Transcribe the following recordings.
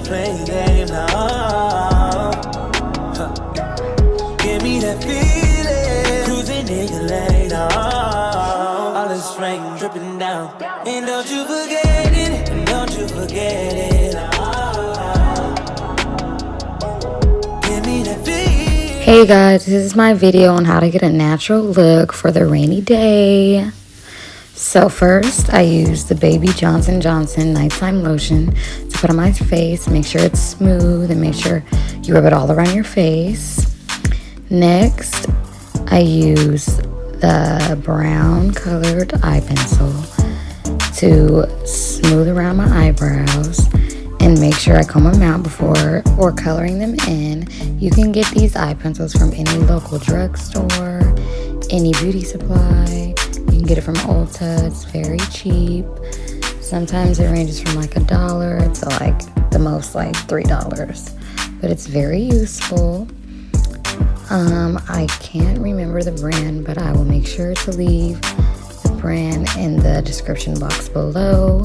playing game now. Give me that feeling, cruising in your lane now. All this rain dripping down, and don't you forget it, and don't you forget it. Give me that feeling. Hey guys, this is my video on how to get a natural look for the rainy day. So first, I use the Baby Johnson & Johnson Nighttime Lotion to put on my face. Make sure it's smooth and make sure you rub it all around your face. Next, I use the brown colored eye pencil to smooth around my eyebrows and make sure I comb them out before or coloring them in. You can get these eye pencils from any local drugstore, any beauty supply. You can get it from Ulta. It's very cheap. Sometimes it ranges from like $1 to like the most like $3, but it's very useful. I can't remember the brand, but I will make sure to leave the brand in the description box below.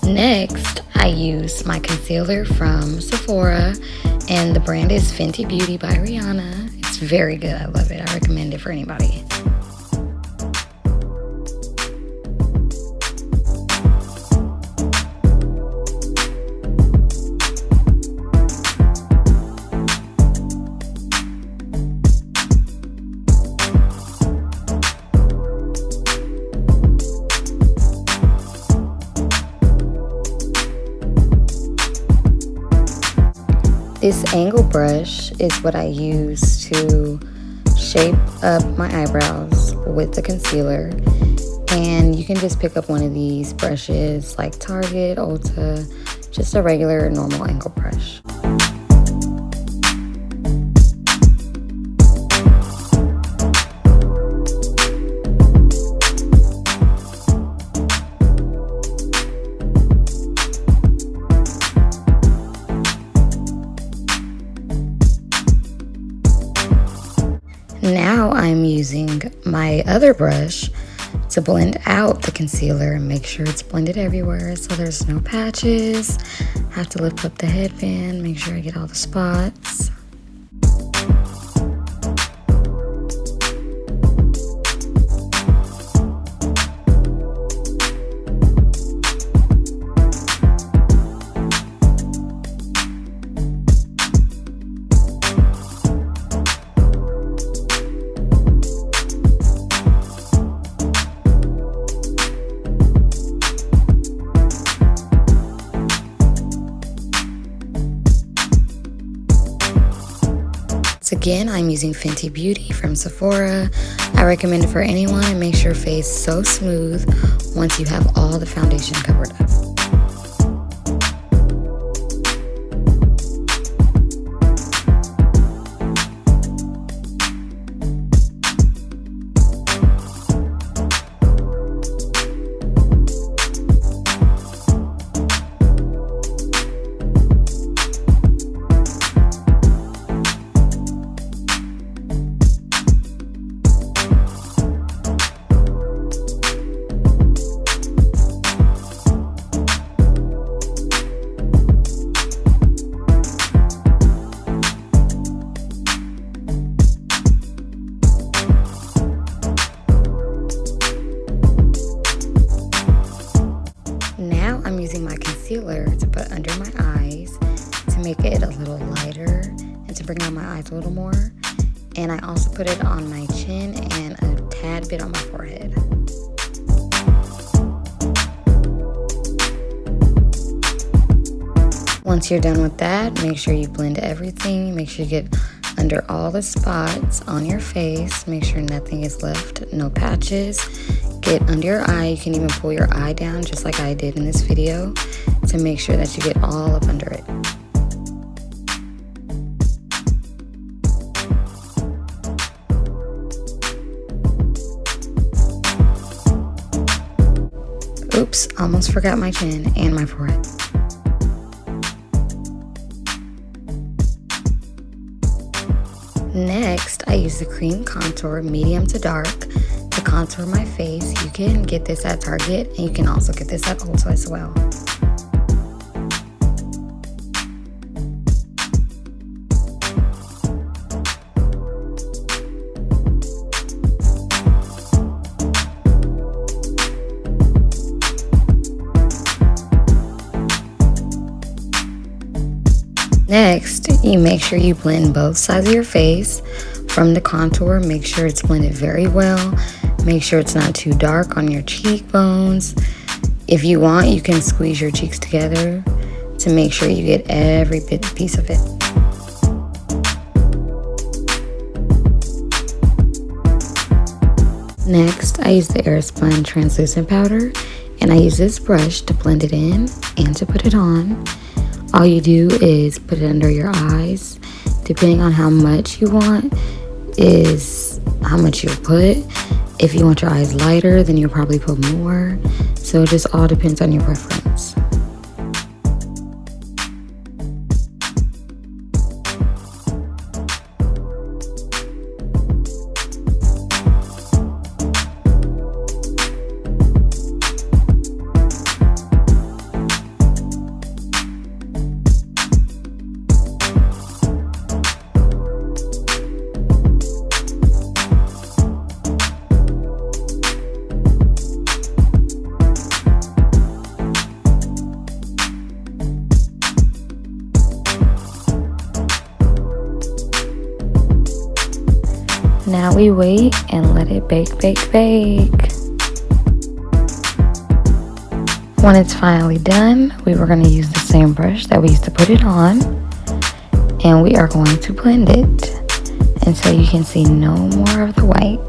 Next, I use my concealer from Sephora, and the brand is Fenty Beauty by Rihanna. It's very good. I love it. I recommend it for anybody. This angle brush is what I use to shape up my eyebrows with the concealer. And you can just pick up one of these brushes like Target, Ulta, just a regular normal angle brush. Now I'm using my other brush to blend out the concealer and make sure it's blended everywhere so there's no patches. I have to lift up the headband, make sure I get all the spots. Again, I'm using Fenty Beauty from Sephora. I recommend it for anyone and makes your face so smooth once you have all the foundation covered up. Now I'm using my concealer to put under my eyes to make it a little lighter and to bring out my eyes a little more. And I also put it on my chin and a tad bit on my forehead. Once you're done with that, make sure you blend everything. Make sure you get under all the spots on your face. Make sure nothing is left, no patches. Get under your eye. You can even pull your eye down just like I did in this video to make sure that you get all up under it. Oops, almost forgot my chin and my forehead. Next, Next, I use the cream contour, medium to dark, to contour my face. You can get this at Target, and you can also get this at Ulta as well. Next, you make sure you blend both sides of your face. From the contour, make sure it's blended very well. Make sure it's not too dark on your cheekbones. If you want, you can squeeze your cheeks together to make sure you get every piece of it. Next, I use the Airspun translucent powder, and I use this brush to blend it in and to put it on. All you do is put it under your eyes. Depending on how much you want is how much you'll put. If you want your eyes lighter, then you'll probably put more. So it just all depends on your preference. Now we wait and let it bake. When it's finally done, we were going to use the same brush that we used to put it on, and we are going to blend it until you can see no more of the white.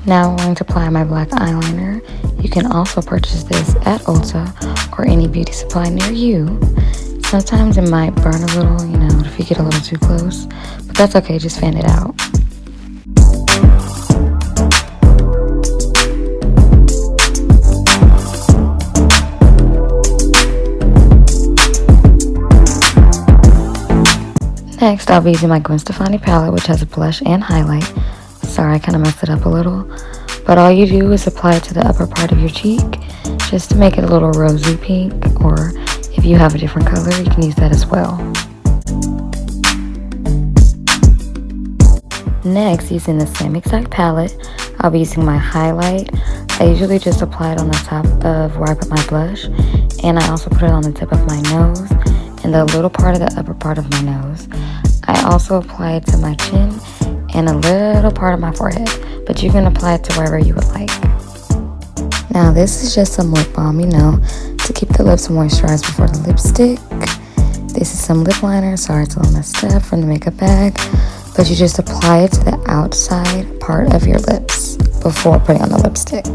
Now I'm going to apply my black eyeliner. You can also purchase this at Ulta or any beauty supply near you. Sometimes it might burn a little, if you get a little too close, but that's okay, just fan it out. Next, I'll be using my Gwen Stefani palette, which has a blush and highlight. Sorry, I kind of messed it up a little. But all you do is apply it to the upper part of your cheek, just to make it a little rosy pink, or if you have a different color, you can use that as well. Next, using the same exact palette, I'll be using my highlight. I usually just apply it on the top of where I put my blush, and I also put it on the tip of my nose and the little part of the upper part of my nose. I also apply it to my chin and a little part of my forehead, but you can apply it to wherever you would like. Now this is just some lip balm, to keep the lips moisturized before the lipstick. This is some lip liner. Sorry, it's a little messed up from the makeup bag, but you just apply it to the outside part of your lips before putting on the lipstick.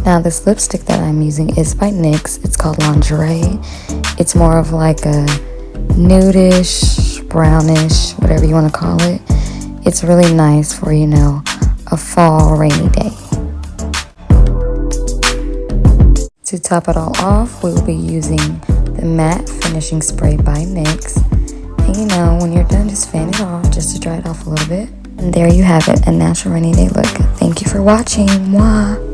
Now this lipstick that I'm using is by NYX. It's called Lingerie. It's more of like a nudish, brownish, whatever you want to call it. It's really nice for, a fall rainy day. To top it all off, we will be using the matte finishing spray by NYX. And when you're done, just fan it off just to dry it off a little bit. And there you have it, a natural rainy day look. Thank you for watching. Mwah!